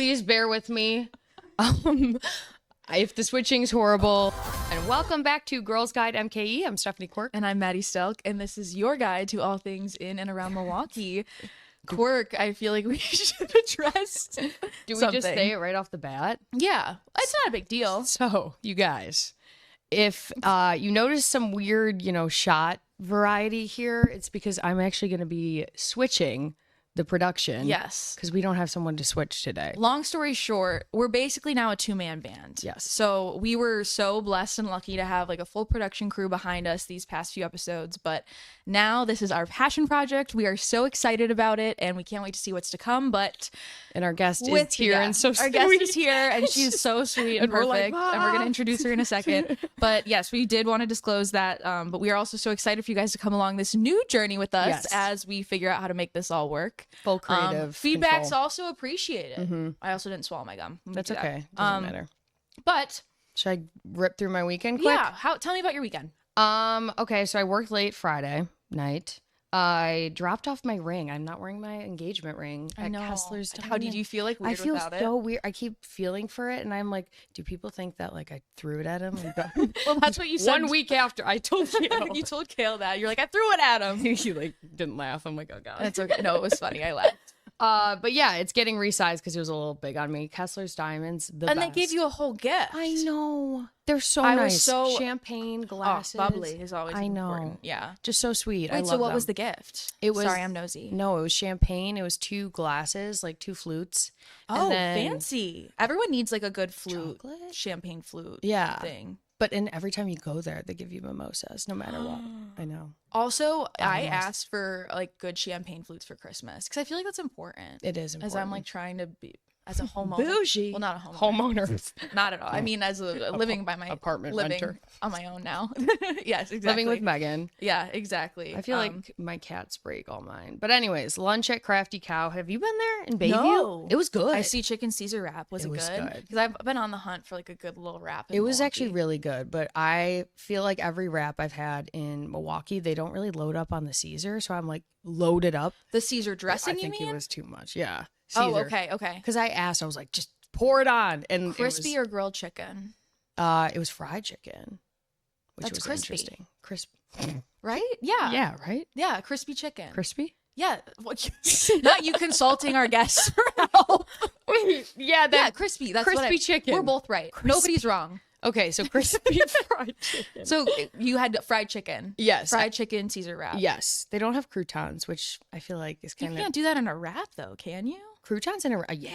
Please bear with me. If the switching's horrible. And welcome back to Girls Guide MKE. I'm Stephanie Quirk. And I'm Maddie Stelk, and this is your guide to all things in and around Milwaukee. Quirk, I feel like we should address. Do we just say it right off the bat? Yeah, it's not a big deal. So, you guys, if you notice some weird, shot variety here, it's because I'm actually going to be switching the production. Yes. Because we don't have someone to switch today. Long story short, we're basically now a two-man band. Yes. So we were so blessed and lucky to have like a full production crew behind us these past few episodes. But now this is our passion project. We are so excited about it and we can't wait to see what's to come. And our guest is here and so sweet. Our guest is here and she's so sweet and perfect. And we're going to introduce her in a second. But yes, we did want to disclose that. But we are also so excited for you guys to come along this new journey with us as we figure out how to make this all work. Full creative feedback's control. also appreciated. Mm-hmm. I also didn't swallow my gum. That's okay. Doesn't matter. But should I rip through my weekend quick? Yeah. Tell me about your weekend. Okay, so I worked late Friday night. I dropped off my ring. I'm not wearing my engagement ring at Kessler's. How did you feel like weird I feel without so it? weird. I keep feeling for it, and I'm like, do people think that like I threw it at him? Well, that's what you said. 1 week after I told you. You told Kale that. You're like, I threw it at him. He like didn't laugh. I'm like, oh god. That's okay. No, it was funny. I laughed. But yeah, it's getting resized because it was a little big on me. Kessler's Diamonds, the And best. they gave you a whole gift. I know. They're so I nice. was so champagne glasses. bubbly is always I know. important. Yeah. Just so sweet. I Wait, love so what them. was the gift? It was Sorry, I'm nosy. No, it was champagne. It was 2 glasses, like 2 flutes. Oh, and then fancy. Everyone needs like a good flute, chocolate? champagne flute thing. But every time you go there, they give you mimosas, no matter what. I know. Also, I asked for like good champagne flutes for Christmas because I feel like that's important. It is important. As I'm like trying to be as a homeowner. Bougie. Well, not a homeowner. Homeowner. Not at all. I mean, as a living by my apartment living renter. On my own now. Yes, exactly. Living with Megan. Yeah, exactly. I feel like my cats break all mine. But anyways, lunch at Crafty Cow. Have you been there in Bayview? No. It was good. I see chicken Caesar wrap. Was it good? Because I've been on the hunt for like a good little wrap. It was actually really good, but I feel like every wrap I've had in Milwaukee, they don't really load up on the Caesar, so I'm like loaded up. The Caesar dressing, I think you mean? it was too much. Yeah. Oh, Caesar. okay. Because I asked, I was like, just pour it on. And Crispy or grilled chicken? It was fried chicken, which That's was crispy. interesting. Crispy. Right? Yeah. Yeah, right? Yeah, crispy chicken. Crispy? Yeah. Not you consulting our guests for help. Yeah, crispy. That's crispy chicken. We're both right. Nobody's wrong. Okay, so crispy fried chicken. So you had fried chicken. Yes. Fried chicken Caesar wrap. Yes. They don't have croutons, which I feel like is You kind of... can't do that in a wrap though, can you? Croutons in a... yeah.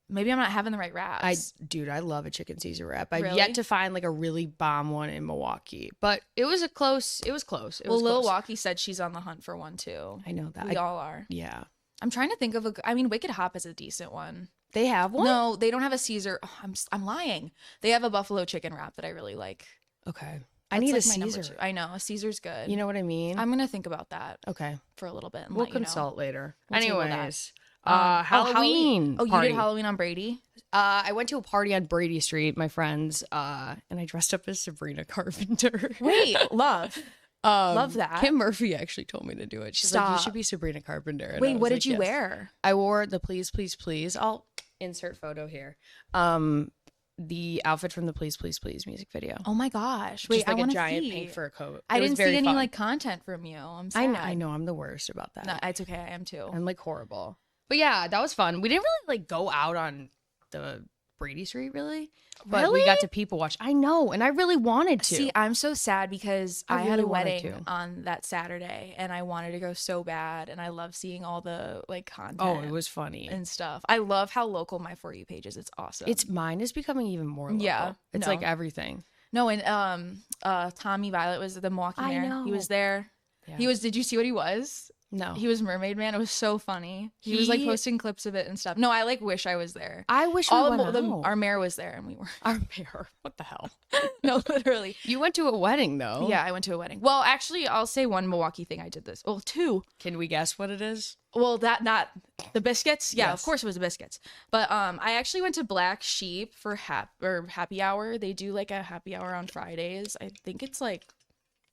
Maybe I'm not having the right wraps. Dude, I love a chicken Caesar wrap. I've Really? yet to find like a really bomb one in Milwaukee, but it was close. It was close. Lil Walkie said she's on the hunt for one too. I know that. We all are. Yeah. I'm trying to think of I mean, Wicked Hop is a decent one. They have one? No, they don't have a Caesar. Oh, I'm lying. They have a buffalo chicken wrap that I really like. Okay. That's need like a my number Caesar. 2. I know a Caesar's good. You know what I mean? I'm gonna think about that. Okay. For a little bit. And We'll let you know. consult later. We'll table that. Anyways, Halloween. Oh, you party. did Halloween on Brady? I went to a party on Brady Street, my friends, and I dressed up as Sabrina Carpenter. Wait, love that. Kim Murphy actually told me to do it. She's like, you Stop. should be Sabrina Carpenter. And I Wait, was what like, did you yes. wear? I wore the Please, Please, Please. I'll insert photo here. The outfit from the Please, Please, Please music video. Oh my gosh! Wait, Just like I want a to giant see. pink fur coat. I It was didn't see very any fun. like content from you. I'm sad. I know. I'm the worst about that. No, it's okay. I am too. I'm like horrible. But yeah, that was fun. We didn't really like go out on the Brady Street really, but we Really? got to people watch. I know, and I really wanted to. See, I'm so sad because I I had really a wanted wedding to. on that Saturday and I wanted to go so bad and I love seeing all the like content. Oh, it was funny. and stuff. I love how local my For You page is. It's awesome. It's mine is becoming even more local. Yeah, It's no. like everything. No, and Tommy Violet was the Milwaukee I mayor. know. He was there. Yeah. He was. Did you see what he was? No. He was Mermaid Man. It was so funny. He was like He- posting clips of it and stuff. No, I like wish I was there. I wish All we of went out. our mayor was there and we were. Our mayor. What the hell? No, literally. You went to a wedding though. Yeah, I went to a wedding. Well, actually, I'll say one Milwaukee thing I did this. Well, 2. Can we guess what it is? Well, not the biscuits. Yeah, Yes. of course it was the biscuits. But I actually went to Black Sheep for happy hour. They do like a happy hour on Fridays. I think it's like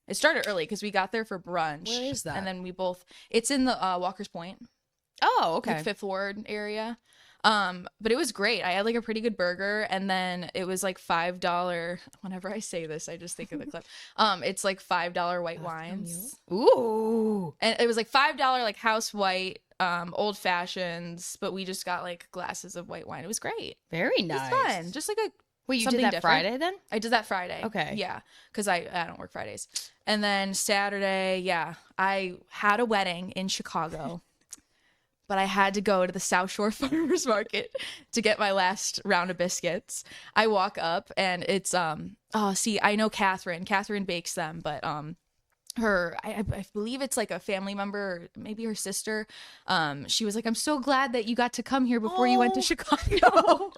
it started early because we got there for brunch. Where is that? And then it's in the Walker's Point, Oh, okay. like Fifth Ward area. But it was great. I had like a pretty good burger, and then it was like $5. Whenever I say this, I just think of the clip. It's like $5 white wines. Ooh. And it was like $5 like house white, old fashions, but we just got like glasses of white wine. It was great. Very nice. It was fun. Just like a Wait, you did something that different. Friday then? I did that Friday. Okay. Yeah, because I don't work Fridays. And then Saturday, yeah, I had a wedding in Chicago, but I had to go to the South Shore Farmers Market to get my last round of biscuits. I walk up and it's I know Catherine. Catherine bakes them, but I believe it's like a family member, or maybe her sister. She was like, "I'm so glad that you got to come here before you went to Chicago."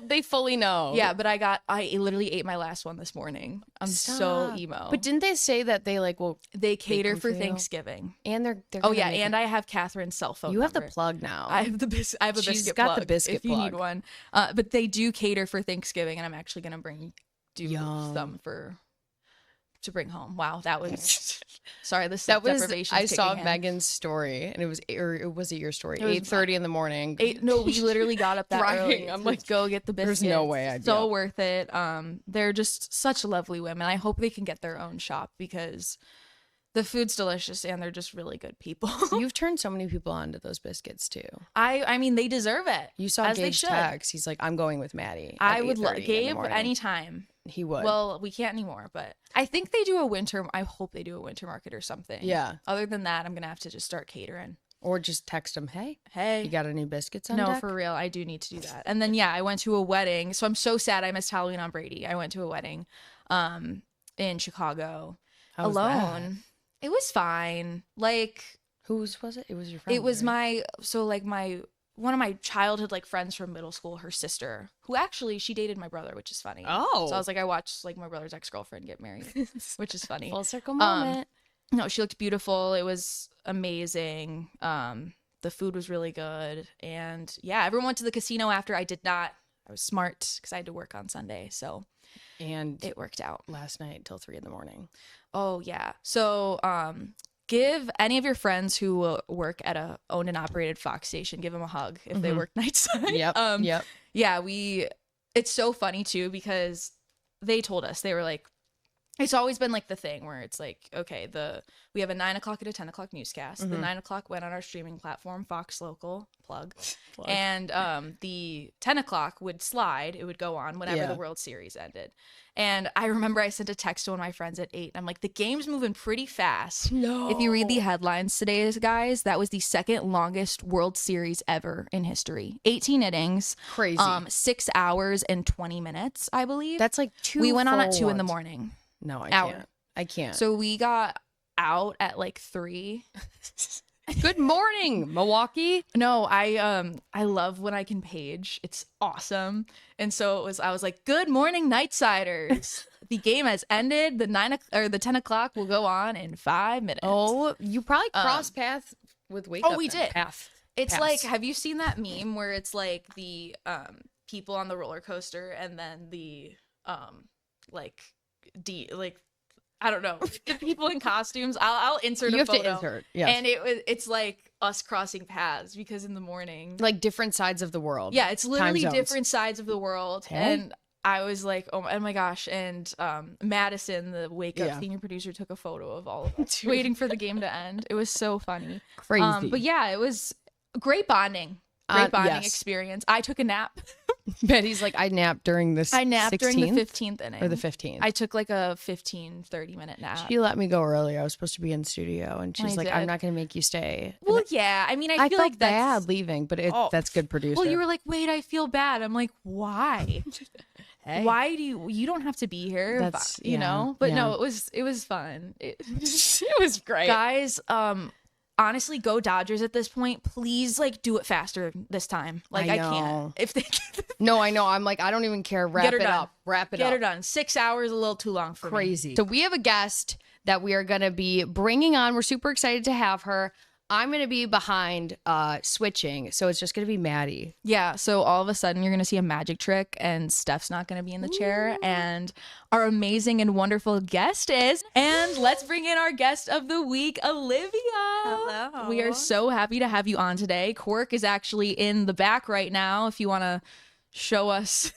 They fully know. Yeah, but I literally ate my last one this morning. I'm so emo. But didn't they say that they like they cater for for you? Thanksgiving? And they're Oh yeah, and I have Catherine's cell phone. you have the number. plug now. I have the I have a She's biscuit got plug. the biscuit if you need plug. one. But they do cater for Thanksgiving, and I'm actually gonna do Yum. some to bring home. Wow, that was sorry. The that was deprivation. I saw Megan's story, and was it your story? 8:30 in the morning. No, we literally got up that Driving. early. I'm to like, go get the biscuits. there's no way I'd be so up. worth it. They're just such lovely women. I hope they can get their own shop because the food's delicious and they're just really good people. You've turned so many people on to those biscuits too. I mean, they deserve it. You saw as they Gabe's should. text. He's like, I'm going with Maddie. I at would love 8:30 in the Gabe morning. anytime. He would. Well, we can't anymore, but I think they do a winter. I hope they do a winter market or something. Yeah. Other than that, I'm gonna have to just start catering. Or just text him, hey, Hey, you got any biscuits on no, deck? for real. I do need to do that. And then, yeah, I went to a wedding. So I'm so sad I missed Halloween on Brady. I went to a wedding in Chicago How was alone. that? It was fine. Like, Whose was it? It was your friend. it was right? one of my childhood like friends from middle school, her sister, who actually she dated my brother, which is funny. Oh. So I was like, I watched like my brother's ex-girlfriend get married, which is funny. Full circle moment. No, she looked beautiful. It was amazing. The food was really good. And yeah, everyone went to the casino after. I did not. I was smart because I had to work on Sunday. So And it worked out. last night till 3 a.m. Oh, yeah. So give any of your friends who work at a owned and operated Fox station, give them a hug if they work nights. Yep. Yep. Yeah, it's so funny too because they told us, they were like, it's always been like the thing where it's like, okay, we have a 9 o'clock and a 10 o'clock newscast. The 9 o'clock went on our streaming platform, Fox Local, plug. And the 10 o'clock would slide. It would go on whenever the World Series ended. And I remember I sent a text to one of my friends at 8. I'm like, the game's moving pretty fast. No. If you read the headlines today, guys, that was the second longest World Series ever in history. 18 innings. Crazy. 6 hours and 20 minutes, I believe. That's like 2 We went on at 2 full in the ones. morning. No, I Hour. can't. I can't. So we got out at like 3. Good morning, Milwaukee. No, I love when I can page. It's awesome. And so I was like, good morning, Nightsiders. The game has ended. The 10 o'clock will go on in 5 minutes. Oh, you probably cross paths with Wake Up. we then. did. Path. It's Pass. like, have you seen that meme where it's like the people on the roller coaster and then the I don't know, the people in costumes. I'll insert You a have photo. to insert. Yes. And it's like us crossing paths because in the morning, like different sides of the world. yeah, it's literally zones. different sides of the world. Okay. And I was like, oh my gosh. And Madison, the Wake Up Yeah. senior producer, took a photo of all of us waiting for the game to end. It was so funny. Crazy. But yeah, it was great bonding. Great bonding yes. experience. I took a nap. Betty's like, I napped during this. I napped 16th during the 15th inning. or the 15th. I took like a 30 minute nap. She let me go earlier. I was supposed to be in studio, and she's I like, did. I'm not going to make you stay. Well, yeah. I mean, I I feel felt like that's bad leaving, but that's good producer. Well, you were like, wait, I feel bad. I'm like, why? Hey. Why do you don't have to be here? That's- you yeah, know? But yeah. no, it was fun. it was great. Guys, honestly, go Dodgers at this point. Please, like, do it faster this time. Like, I know. can't. If they No, I know. I'm like, I don't even care. Wrap her it done. up. Wrap it get up. her done. 6 hours, a little too long for me. Crazy. So we have a guest that we are going to be bringing on. We're super excited to have her. I'm going to be behind switching. So it's just going to be Maddie. Yeah, so all of a sudden you're going to see a magic trick and Steph's not going to be in the chair and our amazing and wonderful guest is. And let's bring in our guest of the week, Olivia. Hello. We are so happy to have you on today. Quirk is actually in the back right now if you want to show us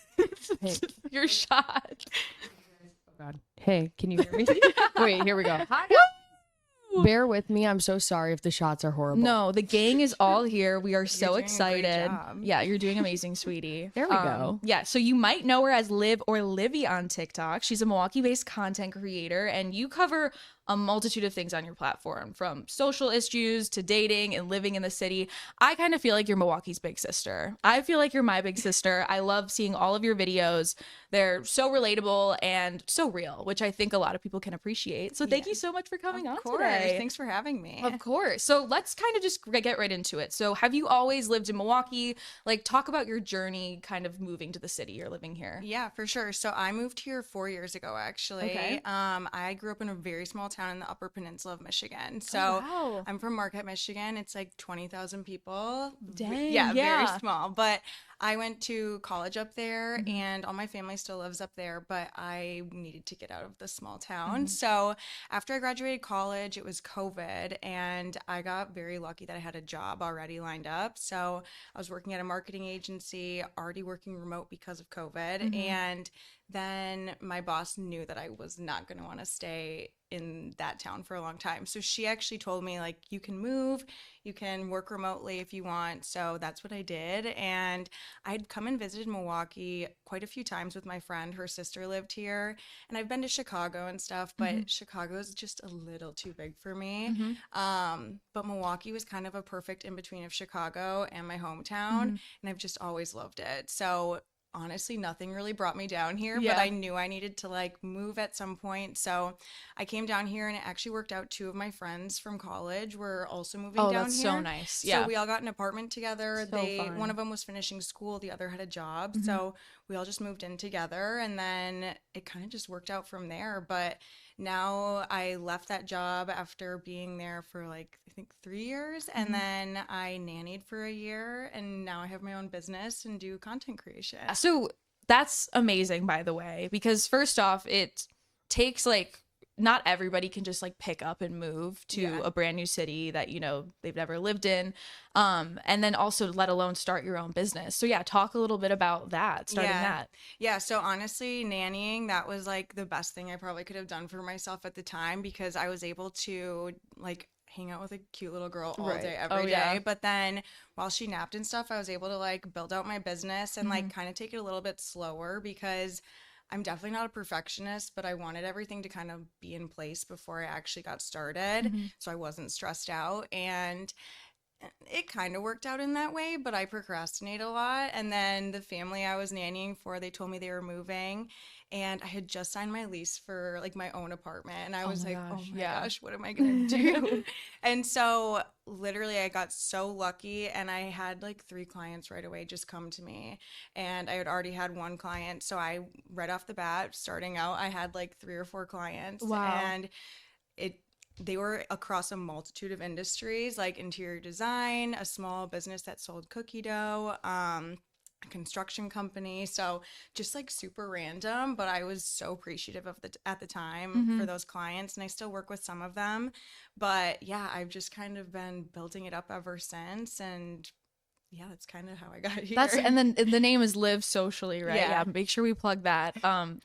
your shot. Oh God. Hey, can you hear me? Wait, here we go. Hi. Bear with me. I'm so sorry if the shots are horrible. No, the gang is all here. We are so doing a great excited. job. Yeah, you're doing amazing, sweetie. There we go. Yeah, so you might know her as Liv or Livy on TikTok. She's a Milwaukee-based content creator, and you cover a multitude of things on your platform, from social issues to dating and living in the city. I kind of feel like you're Milwaukee's big sister. I feel like you're my big sister. I love seeing all of your videos. They're so relatable and so real, which I think a lot of people can appreciate. So thank you so much for coming on today. Thanks for having me. Of course. So let's kind of just get right into it. So have you always lived in Milwaukee? Like, talk about your journey kind of moving to the city or living here. Yeah, for sure. So I moved here 4 years ago, actually. Okay. I grew up in a very small town in the Upper Peninsula of Michigan. So wow. I'm from Marquette, Michigan. It's like 20,000 people. Dang, Yeah, yeah. very small. But I went to college up there, and all my family still lives up there, but I needed to get out of the small town. So after I graduated college, it was COVID, and I got very lucky that I had a job already lined up. So I was working at a marketing agency, already working remote because of COVID, and then my boss knew that I was not going to want to stay in that town for a long time. So she actually told me, like, you can move, you can work remotely if you want. So that's what I did. And I'd come and visited Milwaukee quite a few times with my friend. Her sister lived here. And I've been to Chicago and stuff, but Chicago is just a little too big for me. But Milwaukee was kind of a perfect in between of Chicago and my hometown. And I've just always loved it. So honestly, nothing really brought me down here, but I knew I needed to like move at some point. So I came down here, and it actually worked out. 2 of my friends from college were also moving down that's here. so nice. Yeah. So we all got an apartment together. So fun. One of them was finishing school, the other had a job. So we all just moved in together, and then it kind of just worked out from there. But now I left that job after being there for like, I think 3 years. And then I nannied for a year, and now I have my own business and do content creation. So that's amazing, by the way, because first off, it takes like, not everybody can just like pick up and move to a brand new city that, you know, they've never lived in. And then also let alone start your own business. So yeah, talk a little bit about that, starting that. Yeah, so honestly, nannying, that was like the best thing I probably could have done for myself at the time, because I was able to like hang out with a cute little girl all day, every day. But then while she napped and stuff, I was able to like build out my business and like kind of take it a little bit slower, because I'm definitely not a perfectionist, but I wanted everything to kind of be in place before I actually got started. So I wasn't stressed out. And it kind of worked out in that way, but I procrastinate a lot. And then the family I was nannying for, they told me they were moving, and I had just signed my lease for like my own apartment, and I was like, oh my gosh, what am I gonna do? And so literally I got so lucky, and I had like 3 clients right away just come to me, and I had already had 1 client. So I, right off the bat, starting out, I had like 3 or 4 clients. And they were across a multitude of industries, like interior design, a small business that sold cookie dough, a construction company. So just like super random, but I was so appreciative of at the time for those clients, and I still work with some of them. But yeah, I've just kind of been building it up ever since, and yeah, that's kind of how I got here. And then the name is Live Socially, right? Yeah. Make sure we plug that.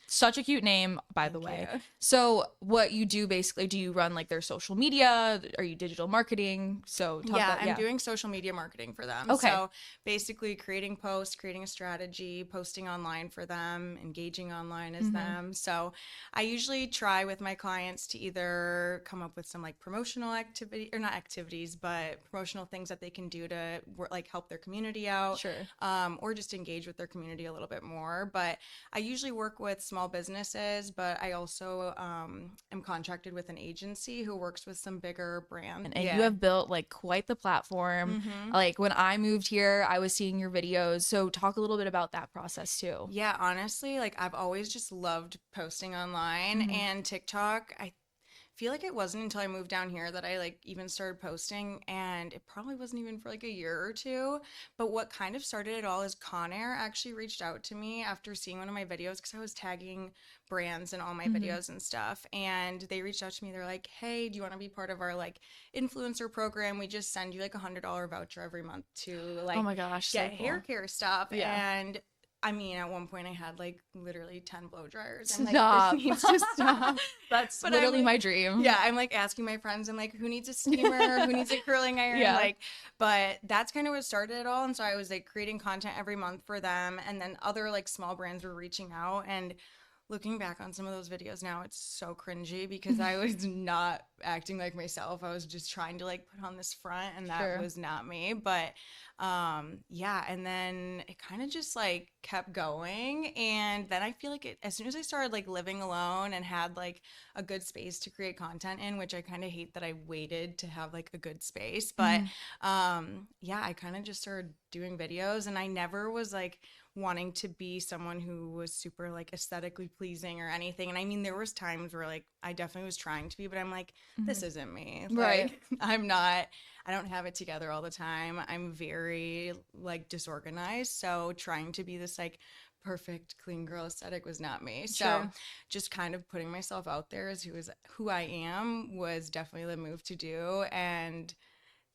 Such a cute name, by the way. So what you do basically, do you run like their social media? Are you digital marketing? So talk about, I'm doing social media marketing for them. Okay. So basically creating posts, creating a strategy, posting online for them, engaging online as them. So I usually try with my clients to either come up with some like promotional activity, or not activities, but promotional things that they can do to like help their community out. Sure. Or just engage with their community a little bit more. But I usually work with small businesses, but I also am contracted with an agency who works with some bigger brands. And you have built like quite the platform. Like when I moved here, I was seeing your videos. So talk a little bit about that process too. Yeah, honestly, like I've always just loved posting online, and TikTok, feel like it wasn't until I moved down here that I like even started posting, and it probably wasn't even for like a year or two. But what kind of started it all is Conair actually reached out to me after seeing one of my videos, because I was tagging brands in all my videos and stuff, and they reached out to me. They're like, hey, do you want to be part of our like influencer program? We just send you like $100 voucher every month to like, oh my gosh, get so hair cool. care stuff. Yeah. And I mean, at one point I had like literally 10 blow dryers. And Stop. like, this needs to stop. That's But literally like, my dream. yeah, I'm like asking my friends, I'm like, who needs a steamer? Who needs a curling iron? Yeah. Like, but that's kind of what started it all. And so I was like creating content every month for them. And then other like small brands were reaching out. And looking back on some of those videos now, it's so cringy because I was not acting like myself. I was just trying to like put on this front, and that was not me. But yeah, and then it kind of just like kept going. And then I feel like as soon as I started like living alone and had like a good space to create content in, which I kind of hate that I waited to have like a good space, but yeah, I kind of just started doing videos, and I never was like wanting to be someone who was super like aesthetically pleasing or anything. And I mean, there was times where like I definitely was trying to be, but I'm like, this isn't me. Right. Like, I don't have it together all the time. I'm very like disorganized. So trying to be this like perfect clean girl aesthetic was not me. So just kind of putting myself out there as who I am was definitely the move to do. And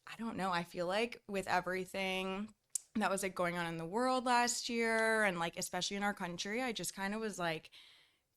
I don't know, I feel like with everything that was like going on in the world last year, and like especially in our country, I just kind of was like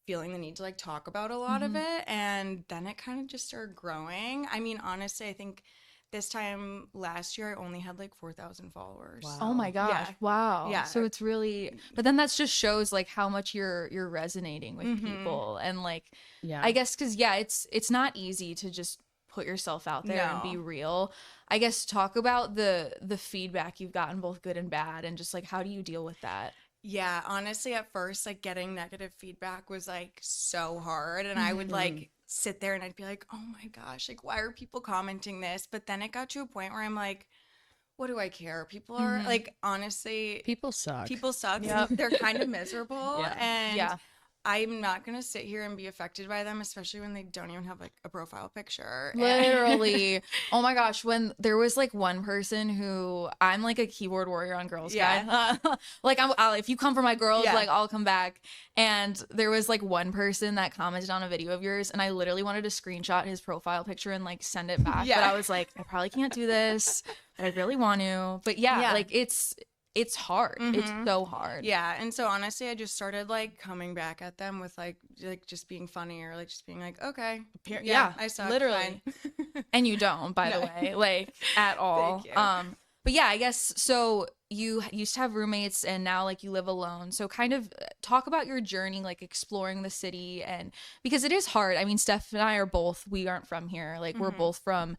feeling the need to like talk about a lot of it. And then it kind of just started growing. I mean, honestly, I think this time last year I only had like 4,000 followers. Wow. Oh my gosh. Yeah. Wow. Yeah. So it's really, but then that just shows like how much you're resonating with people. And like, Yeah. I guess, cause yeah, it's not easy to just put yourself out there and be real. I guess talk about the feedback you've gotten, both good and bad, and just like, how do you deal with that? Yeah, honestly, at first, like getting negative feedback was like so hard. And I would like sit there and I'd be like, oh my gosh, like why are people commenting this? But then it got to a point where I'm like, what do I care? People are like, honestly, People suck. people suck. They're kind of miserable. And I'm not going to sit here and be affected by them, especially when they don't even have like a profile picture. Literally. Oh my gosh. When there was like one person who, I'm like a keyboard warrior on Girls Guide. Like if you come for my girls, like I'll come back. And there was like one person that commented on a video of yours, and I literally wanted to screenshot his profile picture and like send it back. But I was like, I probably can't do this, but I really want to. But like it's hard. It's so hard. Yeah. And so honestly, I just started like coming back at them with like just being funny, or like just being like, okay, I suck. Literally. And you don't, by the way, like at all. Thank you. But yeah, I guess so. You used to have roommates, and now like you live alone. So kind of talk about your journey, like exploring the city, and because it is hard. I mean, Steph and I we aren't from here. Like we're both from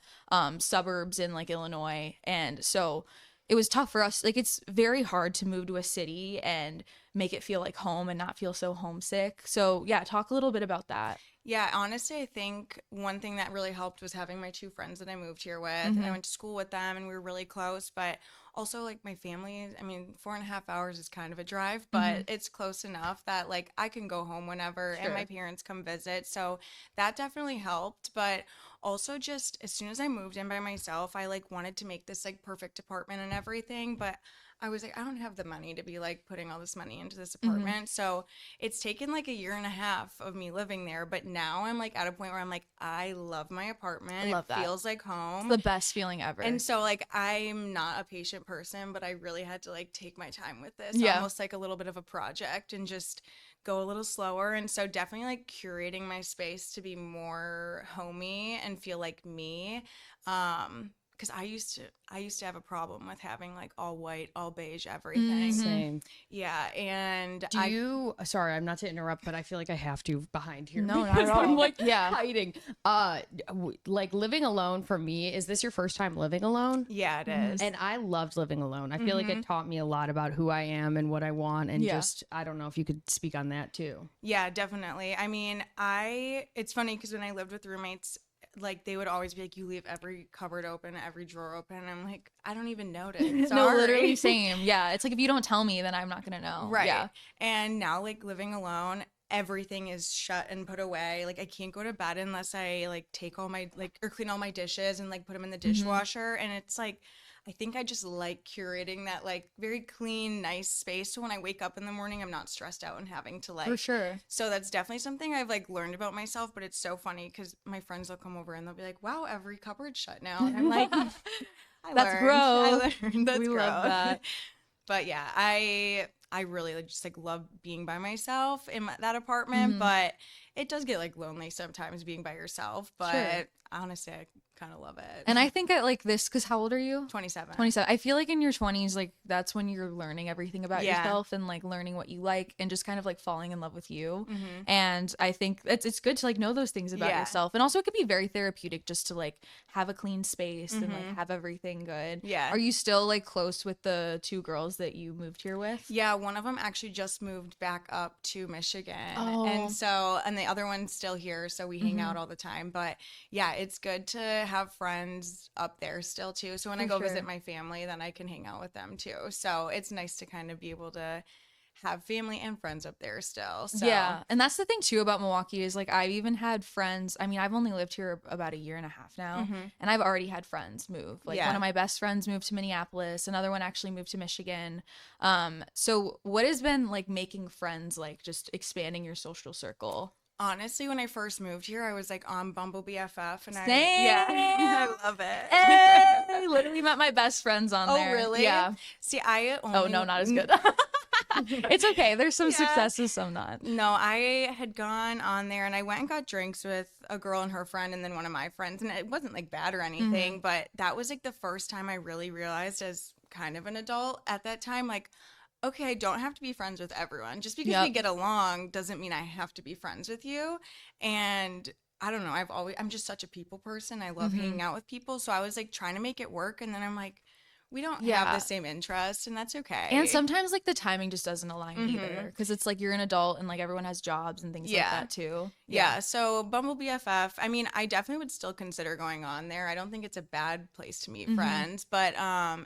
suburbs in like Illinois, and so it was tough for us. Like it's very hard to move to a city and make it feel like home and not feel so homesick. So yeah, talk a little bit about that. Yeah, honestly, I think one thing that really helped was having my two friends that I moved here with. And I went to school with them, and we were really close. But also, like, my family, I mean, 4.5 hours is kind of a drive, but it's close enough that, like, I can go home whenever, and my parents come visit. So that definitely helped. But also, just as soon as I moved in by myself, I, like, wanted to make this, like, perfect apartment and everything. But I was like, I don't have the money to be like putting all this money into this apartment. So it's taken like a year and a half of me living there. But now I'm like at a point where I'm like, I love my apartment. I love it feels like home. It's the best feeling ever. And so like I'm not a patient person, but I really had to like take my time with this. Almost like a little bit of a project, and just go a little slower. And so definitely like curating my space to be more homey and feel like me. Because I used to have a problem with having like all white, all beige, everything. Same. Yeah, and sorry, I'm not to interrupt, but I feel like I have to behind here. No, not at all. I'm like hiding. Like living alone for me, is this your first time living alone? Yeah, it is. And I loved living alone. I feel like it taught me a lot about who I am and what I want, and just, I don't know if you could speak on that too. Yeah, definitely. I mean, it's funny because when I lived with roommates, like they would always be like, you leave every cupboard open, every drawer open. And I'm like, I don't even notice. Sorry. No, literally same. Yeah. It's like, if you don't tell me, then I'm not going to know. Right. Yeah. And now like living alone, everything is shut and put away. Like I can't go to bed unless I like take all my like or clean all my dishes and like put them in the dishwasher. And it's like I think I just like curating that like very clean, nice space. So when I wake up in the morning, I'm not stressed out and having to like. For sure. So that's definitely something I've like learned about myself. But it's so funny because my friends will come over and they'll be like, "Wow, every cupboard's shut now." And I'm like, That's gross. I learned. That's we gross. love that. But yeah, I really just like love being by myself in that apartment, but it does get like lonely sometimes being by yourself. But honestly, I kind of love it. And I think I like this because how old are you? 27. 27. I feel like in your 20s, like that's when you're learning everything about yourself and like learning what you like and just kind of like falling in love with you. And I think it's good to like know those things about yourself. And also it could be very therapeutic just to like have a clean space and like have everything good. Yeah. Are you still like close with the 2 girls that you moved here with? Yeah, one of them actually just moved back up to Michigan. Oh. And the other one's still here, so we hang out all the time. But yeah, it's good to have friends up there still too. So when I go visit my family, then I can hang out with them too. So it's nice to kind of be able to have family and friends up there still. So. Yeah. And that's the thing too about Milwaukee is like I've even had friends. I mean, I've only lived here about a year and a half now, and I've already had friends move. Like one of my best friends moved to Minneapolis, another one actually moved to Michigan. So what has been like making friends, like just expanding your social circle? Honestly, when I first moved here, I was like on Bumble BFF, and Same. I love it. Hey, I literally met my best friends on there. Oh, really? Yeah. See, I only... Oh no, not as good. It's okay. There's some successes, some not. No, I had gone on there and I went and got drinks with a girl and her friend and then one of my friends, and it wasn't like bad or anything, but that was like the first time I really realized as kind of an adult at that time, like, okay, I don't have to be friends with everyone. Just because we get along doesn't mean I have to be friends with you. And I don't know, I'm just such a people person. I love hanging out with people. So I was like trying to make it work. And then I'm like, we don't have the same interest, and that's okay. And sometimes like the timing just doesn't align either, because it's like you're an adult and like everyone has jobs and things like that too. Yeah. So Bumble BFF, I mean, I definitely would still consider going on there. I don't think it's a bad place to meet friends, but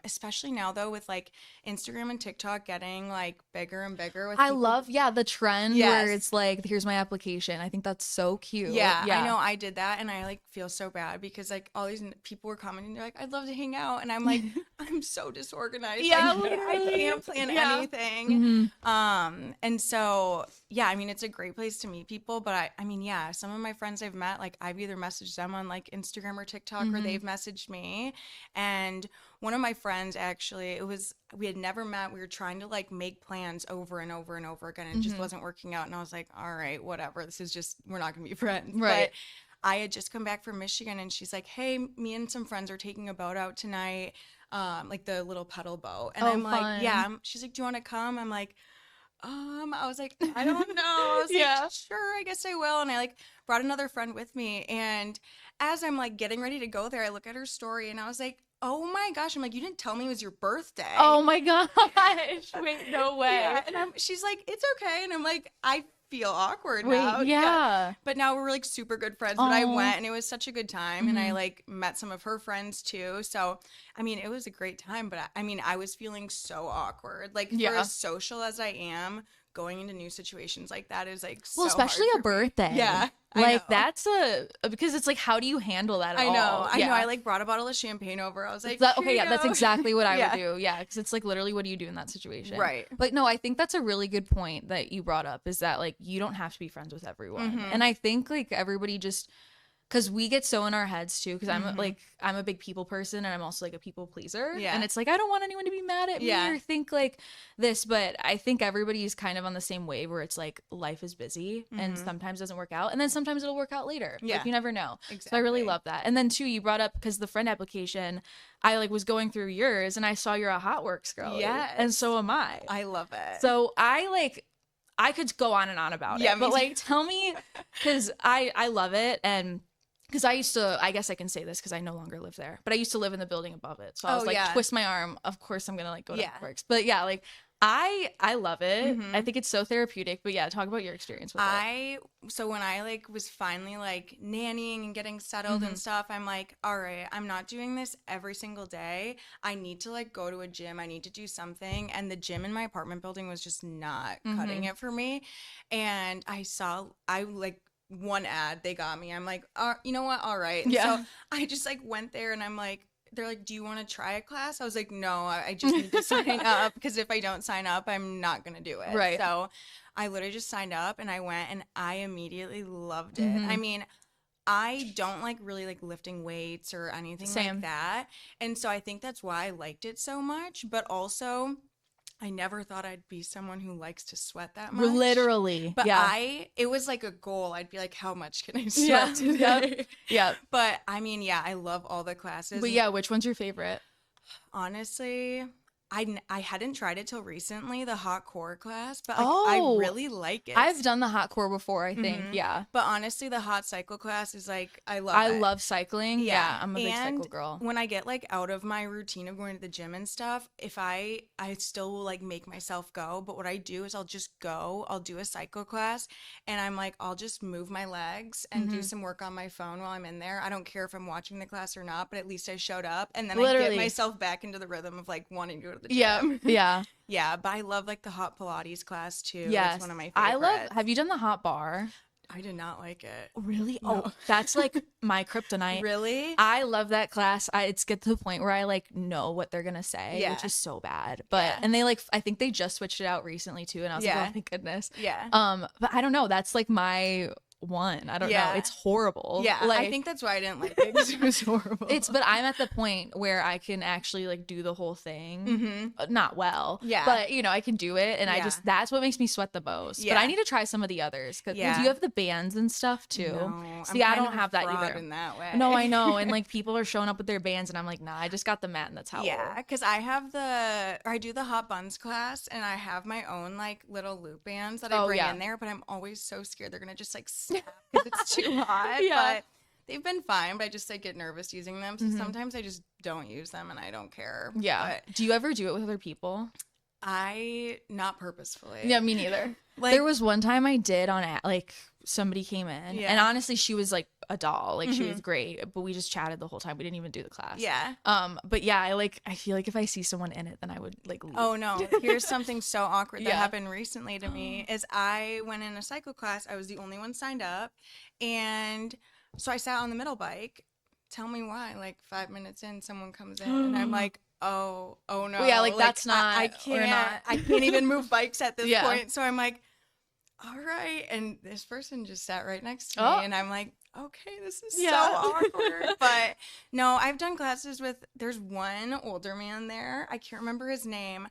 especially now though with like Instagram and TikTok getting like bigger and bigger. With I love the trend where it's like, here's my application. I think that's so cute. Yeah, I know. I did that, and I like feel so bad because like all these people were commenting. They're like, "I'd love to hang out," and I'm like, I'm so disorganized. Yeah, I can't plan anything. And so I mean, it's a great place to meet people. But I mean, some of my friends I've met, like I've either messaged them on like Instagram or TikTok, or they've messaged me. And one of my friends actually, we had never met. We were trying to like make plans over and over and over again, and it just wasn't working out. And I was like, all right, whatever. This is just, we're not gonna be friends. Right. But I had just come back from Michigan, and she's like, hey, me and some friends are taking a boat out tonight, like the little pedal boat. And I'm fun. like, she's like, do you want to come? I'm like, I was like, I don't know. I was like, sure, I guess I will. And I like brought another friend with me. And as I'm like getting ready to go there, I look at her story and I was like, oh my gosh. I'm like, you didn't tell me it was your birthday. Oh my gosh. Wait, no way. Yeah. And she's like, it's okay. And I'm like, I feel awkward now. Yeah. But now we're like super good friends. But I went and it was such a good time. And I like met some of her friends too. So, I mean, it was a great time. But I mean, I was feeling so awkward. Like for as social as I am, going into new situations like that is like so especially hard a birthday. Yeah. Like that's because it's like, how do you handle that at all? I know. I like brought a bottle of champagne over. I was like, okay, that's exactly what I would do. Yeah, because it's like literally, what do you do in that situation? Right. But no, I think that's a really good point that you brought up, is that like you don't have to be friends with everyone. And I think like everybody just, because we get so in our heads too, because I'm a big people person, and I'm also like a people pleaser. Yeah. And it's like, I don't want anyone to be mad at me or think like this, but I think everybody is kind of on the same wave where it's like life is busy and sometimes doesn't work out, and then sometimes it'll work out later. Yeah. Like you never know. Exactly. So I really love that. And then too, you brought up, because the friend application, I like was going through yours and I saw you're a Hotworks girl. Yes. And so am I. I love it. So I could go on and on about it. But like, tell me, because I love it. And because I used to, I guess I can say this because I no longer live there, but I used to live in the building above it. So I was like, twist my arm. Of course I'm going to like go to Hotworks. But yeah, like I love it. I think it's so therapeutic. But yeah, talk about your experience with it. So when I like was finally like nannying and getting settled and stuff, I'm like, all right, I'm not doing this every single day. I need to like go to a gym. I need to do something. And the gym in my apartment building was just not cutting it for me. And I like one ad, they got me. I'm like, you know what? All right. And so I just like went there and I'm like, they're like, do you want to try a class? I was like, no, I just need to sign up because if I don't sign up, I'm not going to do it. Right. So I literally just signed up and I went and I immediately loved it. I mean, I don't like really like lifting weights or anything like that. And so I think that's why I liked it so much. But also, I never thought I'd be someone who likes to sweat that much. Literally. But it was like a goal. I'd be like, how much can I sweat today? Yeah. But I mean, yeah, I love all the classes. But yeah, which one's your favorite? Honestly, I hadn't tried it till recently, the hot core class, but like, I really like it. I've done the hot core before, I think. Yeah. But honestly, the hot cycle class is like, I love it. I love cycling. Yeah, I'm a big cycle girl. When I get like out of my routine of going to the gym and stuff, if I still will like make myself go, but what I do is I'll do a cycle class and I'm like, I'll just move my legs and do some work on my phone while I'm in there. I don't care if I'm watching the class or not, but at least I showed up and then I get myself back into the rhythm of like wanting to go to the gym. Yeah, but I love like the hot Pilates class too. Yes. It's one of my favorites. Have you done the hot bar? I did not like it. Really? No. Oh, that's like my kryptonite. Really? I love that class. It's get to the point where I like know what they're gonna say, which is so bad. But and they like I think they just switched it out recently too, and I was like, oh my goodness. Yeah. But I don't know. That's like my one. I don't know. It's horrible. Yeah. Like, I think that's why I didn't like it because it was horrible. But I'm at the point where I can actually like do the whole thing. Not well. Yeah. But you know, I can do it. And that's what makes me sweat the most. But I need to try some of the others. Cause do you have the bands and stuff too? No, See, I don't have that either. In that way. No, I know. And like people are showing up with their bands and I'm like, nah, I just got the mat and that's how. Yeah. Cause I do the hot buns class and I have my own like little loop bands that I bring in there, but I'm always so scared they're going to just like snap because it's too hot. But they've been fine, but I just like get nervous using them. So sometimes I just don't use them and I don't care. Yeah. But do you ever do it with other people? Not purposefully. Yeah, me neither. Like, there was one time I did on like somebody came in and honestly she was like a doll, like she was great, but we just chatted the whole time. We didn't even do the class. Yeah. But yeah, I feel like if I see someone in it, then I would like leave. Oh no, here's something so awkward that happened recently to me is I went in a cycle class. I was the only one signed up, and so I sat on the middle bike. Tell me why, like 5 minutes in, someone comes in and I'm like, oh no. Well, yeah, like that's not, I can't even move bikes at this point. So I'm like, all right. And this person just sat right next to me and I'm like, okay, this is so awkward. But no, I've done classes with, there's one older man there. I can't remember his name.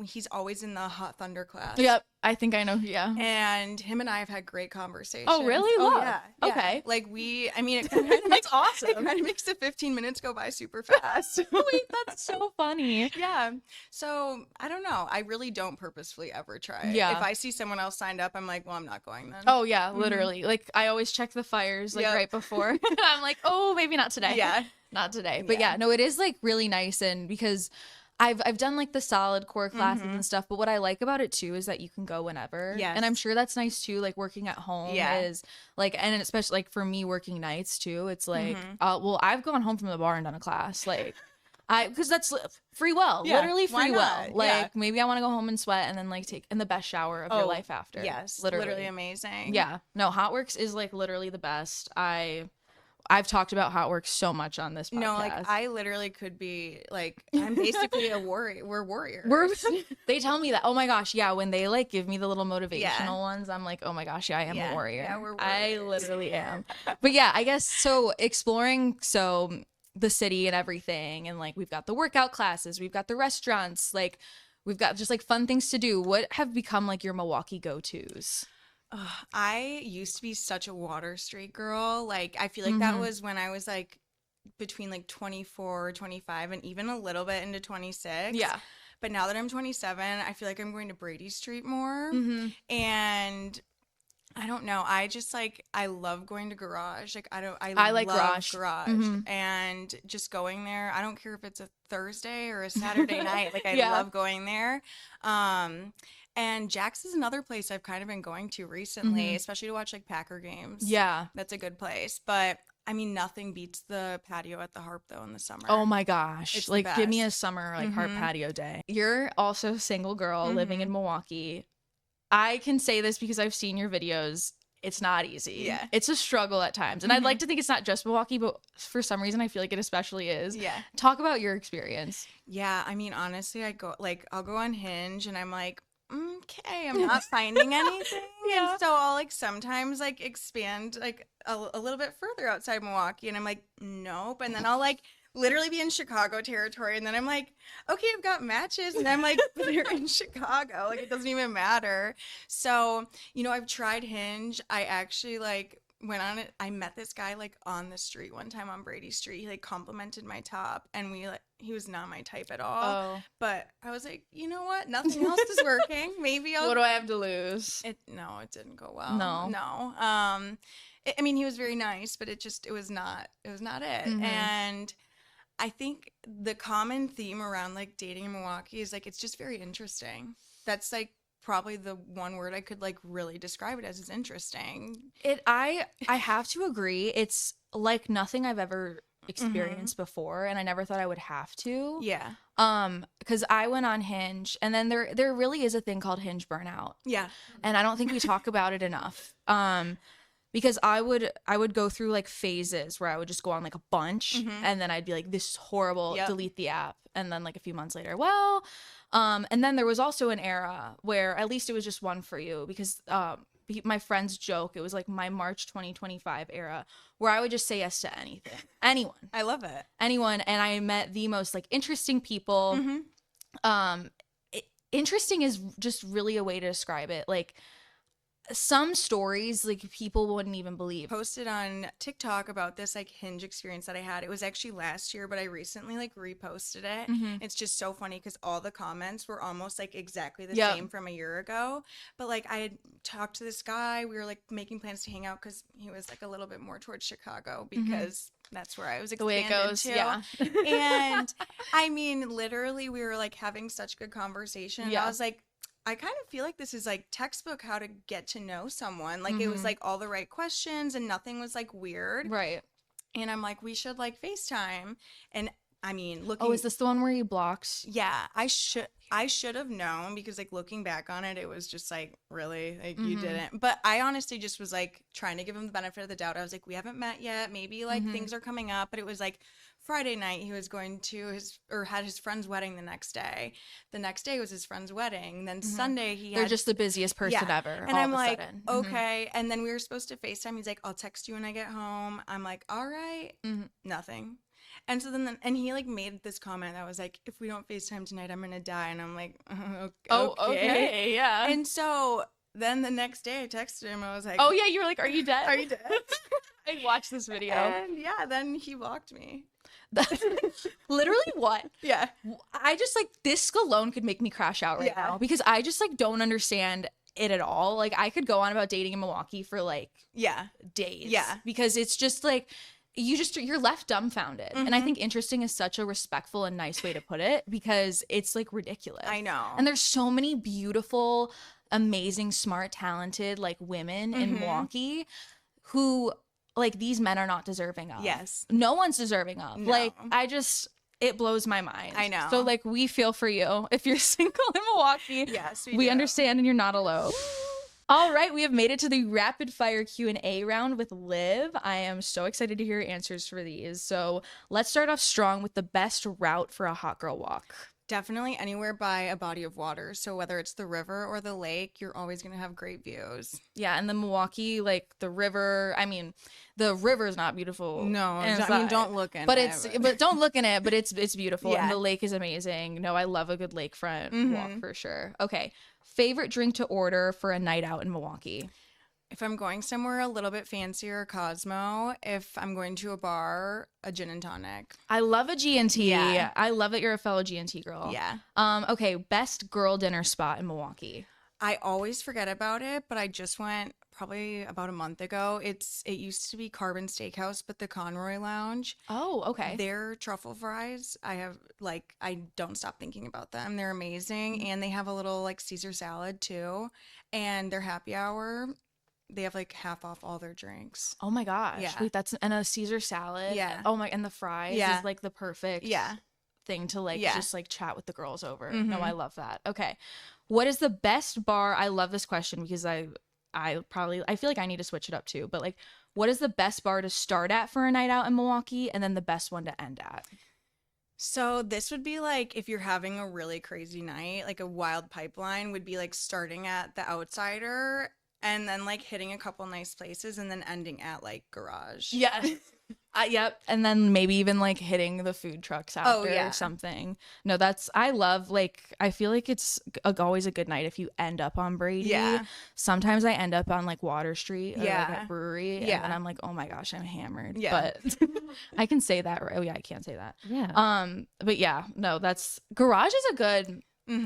He's always in the Hot Thunder class. Yep. I think I know. Yeah. And him and I have had great conversations. Oh, really? Oh, yeah. Okay. Like it kind of that's awesome. It kind of makes the 15 minutes go by super fast. Wait, that's so funny. Yeah. So I don't know. I really don't purposefully ever try. Yeah. If I see someone else signed up, I'm like, well, I'm not going then. Oh yeah, literally. Like I always check the flyers like right before. I'm like, oh, maybe not today. Yeah. Not today. But no, it is like really nice and because I've done like the solid core classes and stuff, but what I like about it too is that you can go whenever. Yes. And I'm sure that's nice too. Like working at home is like, and especially like for me working nights too, it's like, well, I've gone home from the bar and done a class. Like because that's free will, literally free will. Like maybe I want to go home and sweat and then like take in the best shower of your life after. Yes. Literally amazing. Yeah. No, HotWorks is like literally the best. I've talked about HotWorks so much on this podcast. No, like I literally could be like I'm basically a warrior. We're warriors. They tell me that. Oh my gosh, yeah. When they like give me the little motivational ones, I'm like, oh my gosh, yeah, I am a warrior. Yeah, we're warriors. I literally am. But yeah, I guess so. Exploring the city and everything, and like we've got the workout classes, we've got the restaurants, like we've got just like fun things to do. What have become like your Milwaukee go-tos? I used to be such a Water Street girl. Like, I feel like that was when I was like between like 24, 25, and even a little bit into 26. Yeah. But now that I'm 27, I feel like I'm going to Brady Street more. And I don't know. I just like I love going to garage. Like I like love garage. And just going there. I don't care if it's a Thursday or a Saturday night. Like I Yeah. love going there. And Jack's is another place I've kind of been going to recently, especially to watch like Packer games. Yeah. That's a good place. But I mean, nothing beats the patio at the Harp though in the summer. Oh my gosh. It's like the give me a best. summer like Harp patio day. You're also a single girl living in Milwaukee. I can say this because I've seen your videos. It's not easy. Yeah. It's a struggle at times. And I'd like to think it's not just Milwaukee, but for some reason I feel like it especially is. Yeah. Talk about your experience. Yeah, I mean, honestly, I'll go on Hinge and I'm like, okay, I'm not finding anything. Yeah. And so I'll like sometimes like expand like a little bit further outside Milwaukee and I'm like, nope. And then I'll like literally be in Chicago territory and then I'm like, okay, I've got matches and I'm like, they're in Chicago. Like it doesn't even matter. So, I've tried Hinge. I actually like went on it. I met this guy like on the street one time on Brady Street. He like complimented my top and he was not my type at all. Oh. But I was like, you know what? Nothing else is working. Maybe I'll What do I have to lose? No, it didn't go well. No. No. I mean, he was very nice, but it was not it. And I think the common theme around like dating in Milwaukee is like it's just very interesting. That's like probably the one word I could like really describe it as is interesting. I have to agree. It's like nothing I've ever experienced before, and I never thought I would have to. Yeah. Because I went on Hinge, and then there really is a thing called Hinge burnout. Yeah. And I don't think we talk about it enough. Because I would go through like phases where I would just go on like a bunch and then I'd be like, this is horrible, delete the app. And then like a few months later, and then there was also an era where at least it was just one for you because my friends joke, it was like my March 2025 era where I would just say yes to anyone. I love it. Anyone. And I met the most like interesting people. Interesting is just really a way to describe it. Like, some stories like people wouldn't even believe. Posted on TikTok about this like Hinge experience that I had. It was actually last year, but I recently like reposted it. It's just so funny because all the comments were almost like exactly the same from a year ago. But like I had talked to this guy, we were like making plans to hang out because he was like a little bit more towards Chicago because that's where I was expanded the way it goes, to. yeah. And I mean, literally, we were like having such good conversation. Yeah. I was like, I kind of feel like this is like textbook how to get to know someone. Like it was like all the right questions and nothing was like weird. Right. And I'm like, we should like FaceTime. And I mean, looking. Oh, is this the one where he blocks? Yeah, I should have known because like looking back on it, it was just like really like you didn't. But I honestly just was like trying to give him the benefit of the doubt. I was like, we haven't met yet. Maybe like things are coming up. But it was like Friday night he was going to had his friend's wedding the next day. The next day was his friend's wedding. Then Sunday They're just the busiest person ever. And I'm like, okay. And then we were supposed to FaceTime. He's like, I'll text you when I get home. I'm like, all right. Nothing. And so then and he like made this comment that was like, if we don't FaceTime tonight, I'm gonna die. And I'm like, okay, yeah. And so then the next day I texted him. I was like, oh yeah, you were like, are you dead? Are you dead? I watched this video. And yeah, then he blocked me. Literally what? Yeah. I just like this alone could make me crash out right now because I just like don't understand it at all. Like I could go on about dating in Milwaukee for like days. Yeah. Because it's just like you're left dumbfounded. And I think interesting is such a respectful and nice way to put it because it's like ridiculous. I know. And there's so many beautiful, amazing, smart, talented like women in Milwaukee who like these men are not deserving of. Yes. No one's deserving of. No. Like it blows my mind. I know. So like we feel for you if you're single in Milwaukee. Yes, we do. understand and you're not alone. All right, we have made it to the rapid fire Q&A round with Liv. I am so excited to hear your answers for these. So let's start off strong with the best route for a hot girl walk. Definitely anywhere by a body of water. So whether it's the river or the lake, you're always going to have great views. Yeah, and the Milwaukee, like the river, I mean, the river is not beautiful. No, I mean, don't look in it. But don't look in it, but it's beautiful. Yeah. And the lake is amazing. No, I love a good lakefront walk for sure. Okay, favorite drink to order for a night out in Milwaukee? If I'm going somewhere a little bit fancier, Cosmo. If I'm going to a bar, a gin and tonic. I love a G&T. Yeah. I love that you're a fellow G&T girl. Yeah. Okay, best girl dinner spot in Milwaukee. I always forget about it, but I just went probably about a month ago. It used to be Carbon Steakhouse, but the Conroy Lounge. Oh, okay. Their truffle fries, I don't stop thinking about them. They're amazing, and they have a little like Caesar salad too, and their happy hour, they have like half off all their drinks. Oh my gosh. Yeah. Wait, and a Caesar salad. Yeah. Oh my, and the fries is like the perfect thing to like just like chat with the girls over. No, I love that. Okay. What is the best bar? I love this question because I feel like I need to switch it up too, but like, what is the best bar to start at for a night out in Milwaukee, and then the best one to end at? So this would be like if you're having a really crazy night, like a wild pipeline would be like starting at the Outsider and then like hitting a couple nice places and then ending at like Garage. Yeah. Yep. And then maybe even like hitting the food trucks after or something. No, I love, like, I feel like it's always a good night if you end up on Brady. Yeah. Sometimes I end up on like Water Street or like Yeah. at Brewery. Yeah. And I'm like, oh my gosh, I'm hammered. Yeah. But I can say that. Oh yeah, I can't say that. Yeah. But yeah, no, Garage is a good,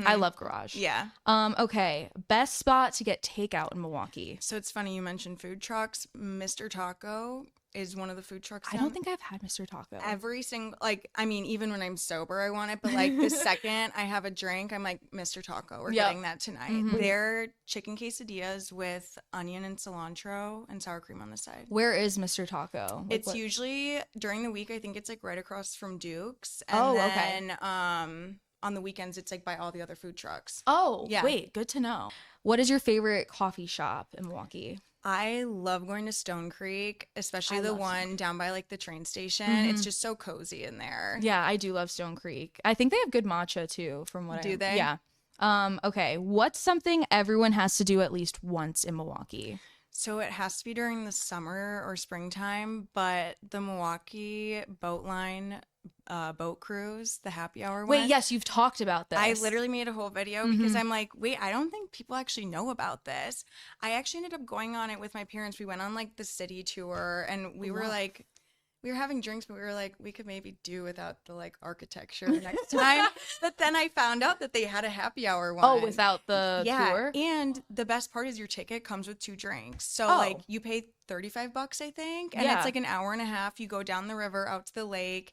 I love Garage. Yeah. Okay. Best spot to get takeout in Milwaukee. So it's funny you mentioned food trucks. Mr. Taco is one of the food trucks. I don't think I've had Mr. Taco. Every single, like, I mean, even when I'm sober, I want it. But like the second I have a drink, I'm like, Mr. Taco, we're getting that tonight. They're chicken quesadillas with onion and cilantro and sour cream on the side. Where is Mr. Taco? Like, It's usually during the week. I think it's like right across from Duke's. And then, on the weekends, it's like by all the other food trucks. Oh, yeah. Wait, good to know. What is your favorite coffee shop in Milwaukee? I love going to Stone Creek, especially the one down by like the train station. It's just so cozy in there. Yeah, I do love Stone Creek. I think they have good matcha too, from what Do they? Yeah. Okay. What's something everyone has to do at least once in Milwaukee? So it has to be during the summer or springtime, but the Milwaukee Boat Line boat cruise, the happy hour one. Wait, yes, you've talked about this. I literally made a whole video because I'm like, wait, I don't think people actually know about this. I actually ended up going on it with my parents. We went on like the city tour and we were like, we were having drinks, but we were like, we could maybe do without the like architecture next time. But then I found out that they had a happy hour one. Oh, without the tour? And the best part is your ticket comes with 2 drinks. So like you pay $35, I think. And it's like an hour and a half. You go down the river out to the lake,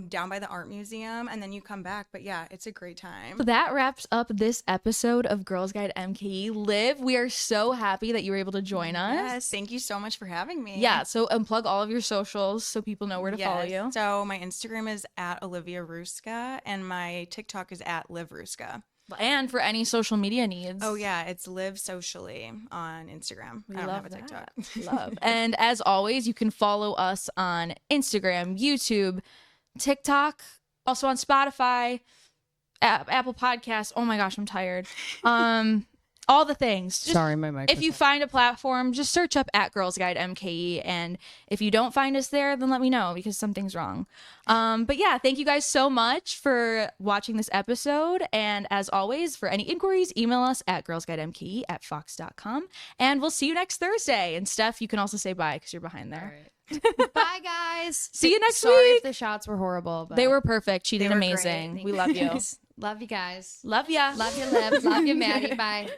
down by the art museum, and then you come back. But yeah, it's a great time. So that wraps up this episode of Girls Guide MKE. Liv, we are so happy that you were able to join us. Yes, thank you so much for having me. Yeah, so unplug all of your socials so people know where to follow you. So my Instagram is at Olivia Ruska, and my TikTok is at Liv Ruska. And for any social media needs. Oh yeah, it's Live Socially on Instagram. I don't have a TikTok. Love. And as always, you can follow us on Instagram, YouTube, TikTok, also on Spotify, Apple Podcasts. Oh my gosh, I'm tired. All the things. Sorry, my mic. If you find a platform, just search up at Girls Guide MKE. And if you don't find us there, then let me know because something's wrong. But yeah, thank you guys so much for watching this episode. And as always, for any inquiries, email us at girlsguidemke@fox.com. And we'll see you next Thursday. And Steph, you can also say bye because you're behind there. Bye, guys. See you next Sorry week. if the shots were horrible. But They were perfect. She did were amazing. great. We love you. Love you guys. Love ya. Love you, Liv. Love you, Maddie. Bye.